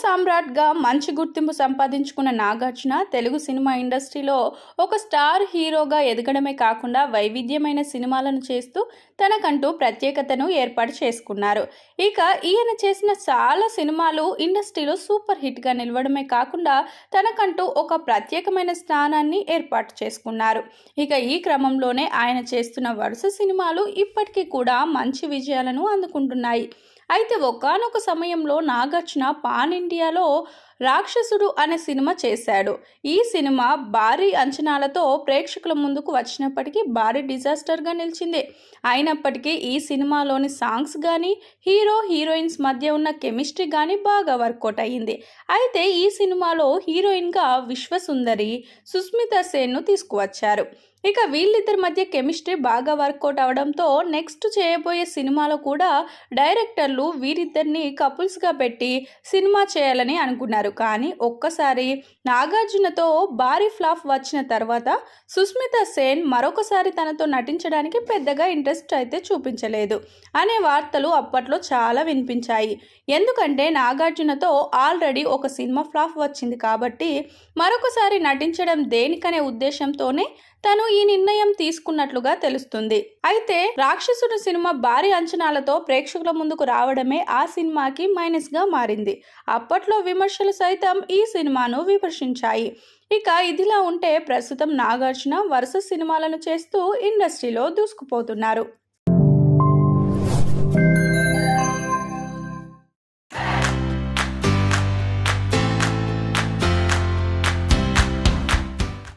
సామ్రాట్గా మంచి గుర్తింపు సంపాదించుకున్న నాగార్జున తెలుగు సినిమా ఇండస్ట్రీలో ఒక స్టార్ హీరోగా ఎదగడమే కాకుండా వైవిధ్యమైన సినిమాలను చేస్తూ తనకంటూ ప్రత్యేకతను ఏర్పాటు చేసుకున్నారు. ఇక ఈయన చేసిన చాలా సినిమాలు ఇండస్ట్రీలో సూపర్ హిట్గా నిలవడమే కాకుండా తనకంటూ ఒక ప్రత్యేకమైన స్థానాన్ని ఏర్పాటు చేసుకున్నారు. ఇక ఈ క్రమంలోనే ఆయన చేస్తున్న వరుస సినిమాలు ఇప్పటికీ కూడా మంచి విజయాలను అందుకుంటున్నాయి. అయితే ఒకానొక సమయంలో నాగార్జున పాన్ ఇండియాలో రాక్షసుడు అనే సినిమా చేశాడు. ఈ సినిమా భారీ అంచనాలతో ప్రేక్షకుల ముందుకు వచ్చినప్పటికీ భారీ డిజాస్టర్గా నిలిచింది. అయినప్పటికీ ఈ సినిమాలోని సాంగ్స్ కానీ హీరో హీరోయిన్స్ మధ్య ఉన్న కెమిస్ట్రీ కానీ బాగా వర్కౌట్ అయ్యింది. అయితే ఈ సినిమాలో హీరోయిన్గా విశ్వసుందరి, సుస్మిత సేన్ను తీసుకువచ్చారు. ఇక వీళ్ళిద్దరి మధ్య కెమిస్ట్రీ బాగా వర్కౌట్ అవడంతో నెక్స్ట్ చేయబోయే సినిమాలో కూడా డైరెక్టర్లు వీరిద్దరిని కపుల్స్గా పెట్టి సినిమా చేయాలని అనుకున్నారు. కానీ ఒక్కసారి నాగార్జునతో భారీ ఫ్లాప్ వచ్చిన తర్వాత సుస్మిత సేన్ మరొకసారి తనతో నటించడానికి పెద్దగా ఇంట్రెస్ట్ అయితే చూపించలేదు అనే వార్తలు అప్పట్లో చాలా వినిపించాయి. ఎందుకంటే నాగార్జునతో ఆల్రెడీ ఒక సినిమా ఫ్లాప్ వచ్చింది కాబట్టి మరొకసారి నటించడం దేనికనే ఉద్దేశంతోనే తను ఈ నిర్ణయం తీసుకున్నట్లుగా తెలుస్తుంది. అయితే రాక్షసుడు సినిమా భారీ అంచనాలతో ప్రేక్షకుల ముందుకు రావడమే ఆ సినిమాకి మైనస్గా మారింది. అప్పట్లో విమర్శలు సైతం ఈ సినిమాను విమర్శించాయి. ఇక ఇదిలా ఉంటే ప్రస్తుతం నాగార్జున వరుస సినిమాలను చేస్తూ ఇండస్ట్రీలో దూసుకుపోతున్నారు.